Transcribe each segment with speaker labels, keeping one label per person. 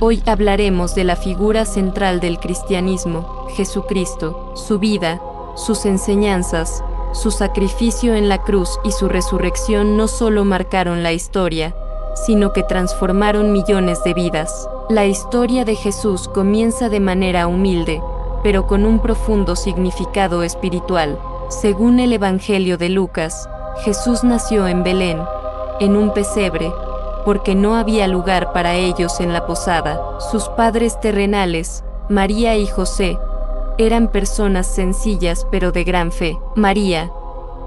Speaker 1: Hoy hablaremos de la figura central del cristianismo, Jesucristo, su vida, sus enseñanzas, su sacrificio en la cruz y su resurrección no solo marcaron la historia, sino que transformaron millones de vidas. La historia de Jesús comienza de manera humilde, pero con un profundo significado espiritual. Según el Evangelio de Lucas, Jesús nació en Belén, en un pesebre, porque no había lugar para ellos en la posada. Sus padres terrenales, María y José, eran personas sencillas pero de gran fe. María,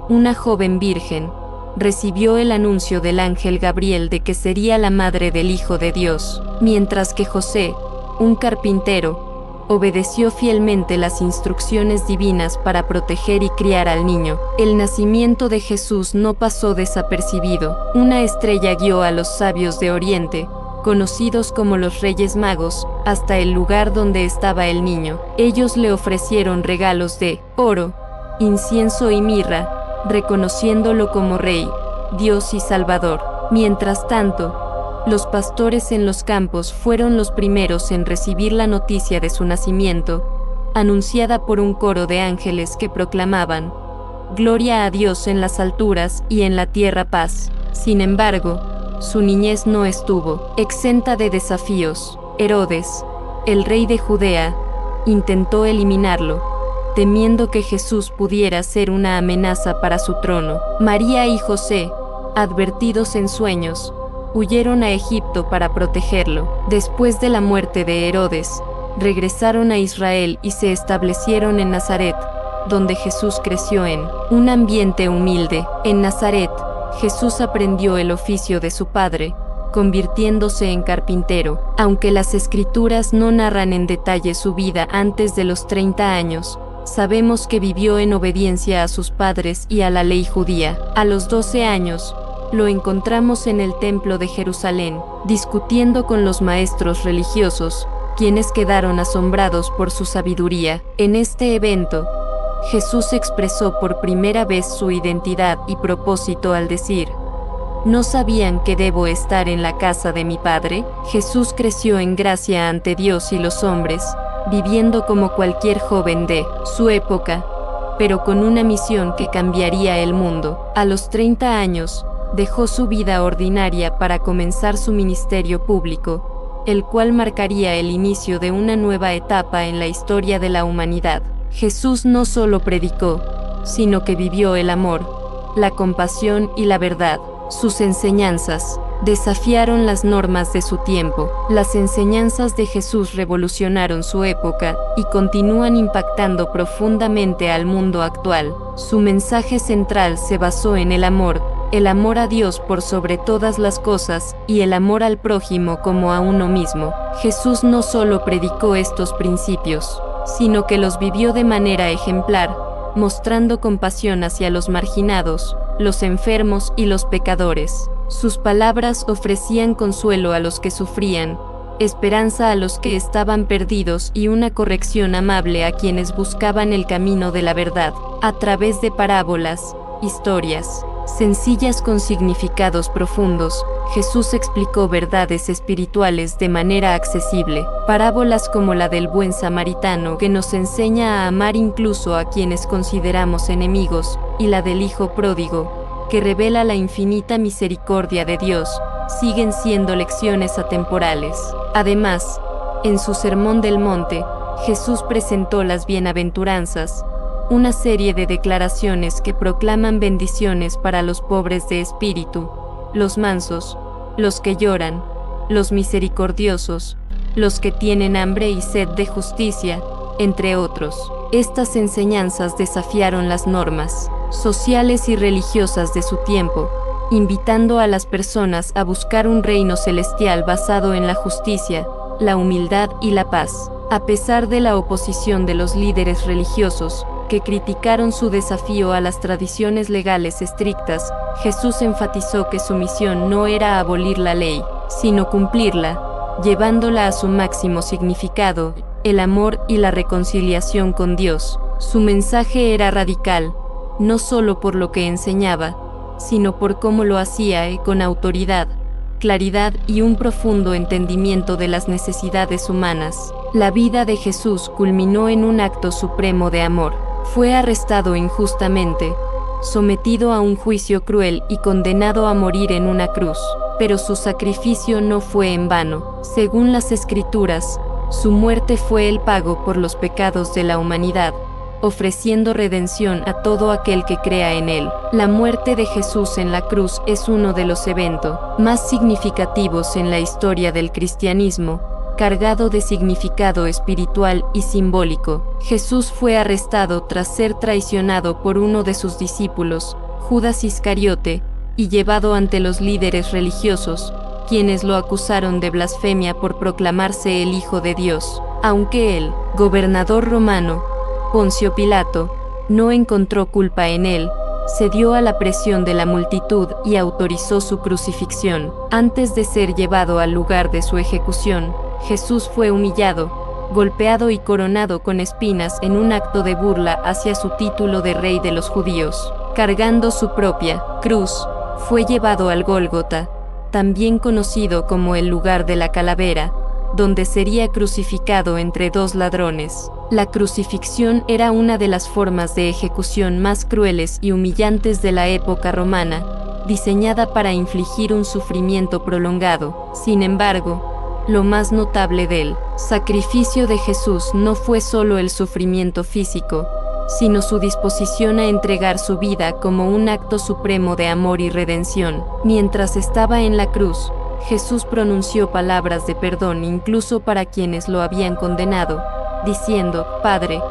Speaker 1: una joven virgen, recibió el anuncio del ángel Gabriel de que sería la madre del Hijo de Dios, mientras que José, un carpintero, obedeció fielmente las instrucciones divinas para proteger y criar al niño. El nacimiento de Jesús no pasó desapercibido. Una estrella guió a los sabios de Oriente, conocidos como los Reyes Magos, hasta el lugar donde estaba el niño. Ellos le ofrecieron regalos de oro, incienso y mirra, reconociéndolo como Rey, Dios y Salvador. Mientras tanto, los pastores en los campos fueron los primeros en recibir la noticia de su nacimiento, anunciada por un coro de ángeles que proclamaban: «Gloria a Dios en las alturas y en la tierra paz». Sin embargo, su niñez no estuvo exenta de desafíos. Herodes, el rey de Judea, intentó eliminarlo, temiendo que Jesús pudiera ser una amenaza para su trono. María y José, advertidos en sueños, huyeron a Egipto para protegerlo. Después de la muerte de Herodes, regresaron a Israel y se establecieron en Nazaret, donde Jesús creció en un ambiente humilde. En Nazaret, Jesús aprendió el oficio de su padre, convirtiéndose en carpintero. Aunque las Escrituras no narran en detalle su vida antes de los 30 años, sabemos que vivió en obediencia a sus padres y a la ley judía. A los 12 años, lo encontramos en el templo de Jerusalén, discutiendo con los maestros religiosos, quienes quedaron asombrados por su sabiduría. En este evento, Jesús expresó por primera vez su identidad y propósito al decir: ¿no sabían que debo estar en la casa de mi Padre? Jesús creció en gracia ante Dios y los hombres, viviendo como cualquier joven de su época, pero con una misión que cambiaría el mundo. A los 30 años, dejó su vida ordinaria para comenzar su ministerio público, el cual marcaría el inicio de una nueva etapa en la historia de la humanidad. Jesús no solo predicó, sino que vivió el amor, la compasión y la verdad. Sus enseñanzas desafiaron las normas de su tiempo. Las enseñanzas de Jesús revolucionaron su época y continúan impactando profundamente al mundo actual. Su mensaje central se basó en el amor a Dios por sobre todas las cosas y el amor al prójimo como a uno mismo. Jesús no solo predicó estos principios, sino que los vivió de manera ejemplar, mostrando compasión hacia los marginados, los enfermos y los pecadores. Sus palabras ofrecían consuelo a los que sufrían, esperanza a los que estaban perdidos y una corrección amable a quienes buscaban el camino de la verdad. A través de parábolas, historias sencillas con significados profundos, Jesús explicó verdades espirituales de manera accesible. Parábolas como la del buen samaritano, que nos enseña a amar incluso a quienes consideramos enemigos, y la del hijo pródigo, que revela la infinita misericordia de Dios, siguen siendo lecciones atemporales. Además, en su Sermón del Monte, Jesús presentó las bienaventuranzas, una serie de declaraciones que proclaman bendiciones para los pobres de espíritu, los mansos, los que lloran, los misericordiosos, los que tienen hambre y sed de justicia, entre otros. Estas enseñanzas desafiaron las normas sociales y religiosas de su tiempo, invitando a las personas a buscar un reino celestial basado en la justicia, la humildad y la paz. A pesar de la oposición de los líderes religiosos, que criticaron su desafío a las tradiciones legales estrictas, Jesús enfatizó que su misión no era abolir la ley, sino cumplirla, llevándola a su máximo significado, el amor y la reconciliación con Dios. Su mensaje era radical, no solo por lo que enseñaba, sino por cómo lo hacía y con autoridad, claridad y un profundo entendimiento de las necesidades humanas. La vida de Jesús culminó en un acto supremo de amor. Fue arrestado injustamente, sometido a un juicio cruel y condenado a morir en una cruz. Pero su sacrificio no fue en vano. Según las Escrituras, su muerte fue el pago por los pecados de la humanidad, ofreciendo redención a todo aquel que crea en él. La muerte de Jesús en la cruz es uno de los eventos más significativos en la historia del cristianismo, cargado de significado espiritual y simbólico. Jesús fue arrestado tras ser traicionado por uno de sus discípulos, Judas Iscariote, y llevado ante los líderes religiosos, quienes lo acusaron de blasfemia por proclamarse el Hijo de Dios. Aunque el gobernador romano, Poncio Pilato, no encontró culpa en él, cedió a la presión de la multitud y autorizó su crucifixión. Antes de ser llevado al lugar de su ejecución, Jesús fue humillado, golpeado y coronado con espinas en un acto de burla hacia su título de rey de los judíos. Cargando su propia cruz, fue llevado al Gólgota, también conocido como el lugar de la calavera, donde sería crucificado entre dos ladrones. La crucifixión era una de las formas de ejecución más crueles y humillantes de la época romana, diseñada para infligir un sufrimiento prolongado. Sin embargo, lo más notable del sacrificio de Jesús no fue solo el sufrimiento físico, sino su disposición a entregar su vida como un acto supremo de amor y redención. Mientras estaba en la cruz, Jesús pronunció palabras de perdón incluso para quienes lo habían condenado, diciendo: Padre,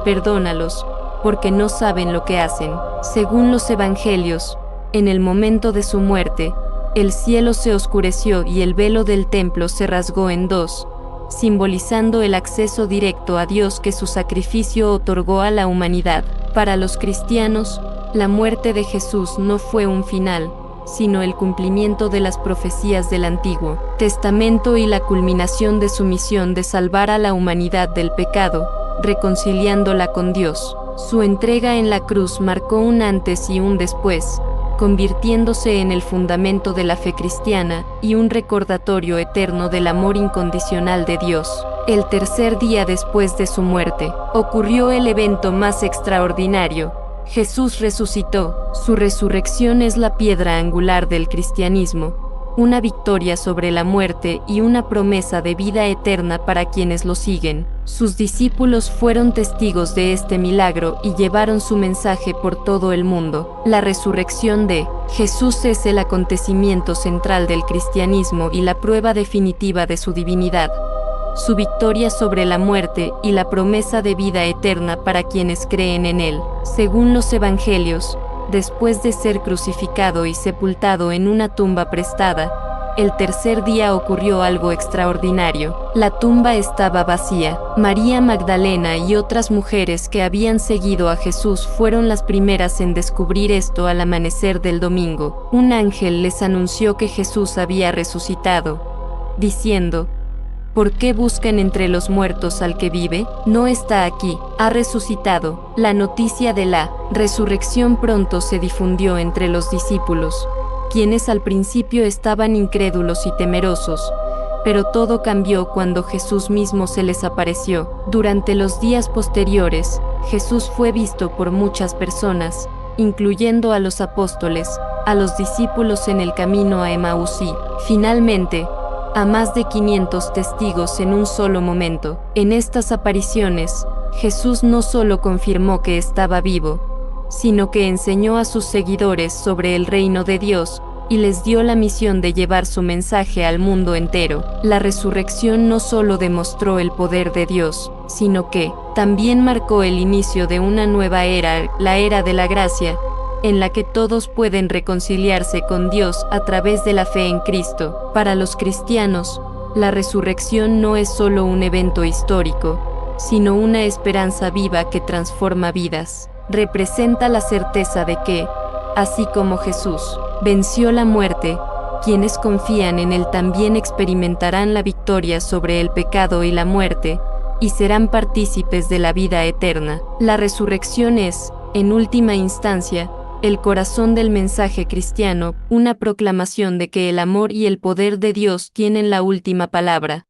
Speaker 1: perdónalos, porque no saben lo que hacen. Según los evangelios, en el momento de su muerte, el cielo se oscureció y el velo del templo se rasgó en dos, simbolizando el acceso directo a Dios que su sacrificio otorgó a la humanidad. Para los cristianos, la muerte de Jesús no fue un final, sino el cumplimiento de las profecías del Antiguo Testamento y la culminación de su misión de salvar a la humanidad del pecado, reconciliándola con Dios. Su entrega en la cruz marcó un antes y un después, convirtiéndose en el fundamento de la fe cristiana y un recordatorio eterno del amor incondicional de Dios. El tercer día después de su muerte, ocurrió el evento más extraordinario. Jesús resucitó. Su resurrección es la piedra angular del cristianismo, una victoria sobre la muerte y una promesa de vida eterna para quienes lo siguen. Sus discípulos fueron testigos de este milagro y llevaron su mensaje por todo el mundo. La resurrección de Jesús es el acontecimiento central del cristianismo y la prueba definitiva de su divinidad. Su victoria sobre la muerte y la promesa de vida eterna para quienes creen en él. Según los evangelios, después de ser crucificado y sepultado en una tumba prestada, el tercer día ocurrió algo extraordinario. La tumba estaba vacía. María Magdalena y otras mujeres que habían seguido a Jesús fueron las primeras en descubrir esto al amanecer del domingo. Un ángel les anunció que Jesús había resucitado, diciendo: ¿Por qué buscan entre los muertos al que vive? No está aquí, ha resucitado. La noticia de la resurrección pronto se difundió entre los discípulos, quienes al principio estaban incrédulos y temerosos, pero todo cambió cuando Jesús mismo se les apareció. Durante los días posteriores, Jesús fue visto por muchas personas, incluyendo a los apóstoles, a los discípulos en el camino a Emaús y, finalmente, a más de 500 testigos en un solo momento. En estas apariciones, Jesús no solo confirmó que estaba vivo, sino que enseñó a sus seguidores sobre el reino de Dios y les dio la misión de llevar su mensaje al mundo entero. La resurrección no solo demostró el poder de Dios, sino que también marcó el inicio de una nueva era, la era de la gracia, en la que todos pueden reconciliarse con Dios a través de la fe en Cristo. Para los cristianos, la resurrección no es solo un evento histórico, sino una esperanza viva que transforma vidas. Representa la certeza de que, así como Jesús venció la muerte, quienes confían en Él también experimentarán la victoria sobre el pecado y la muerte, y serán partícipes de la vida eterna. La resurrección es, en última instancia, el corazón del mensaje cristiano, una proclamación de que el amor y el poder de Dios tienen la última palabra.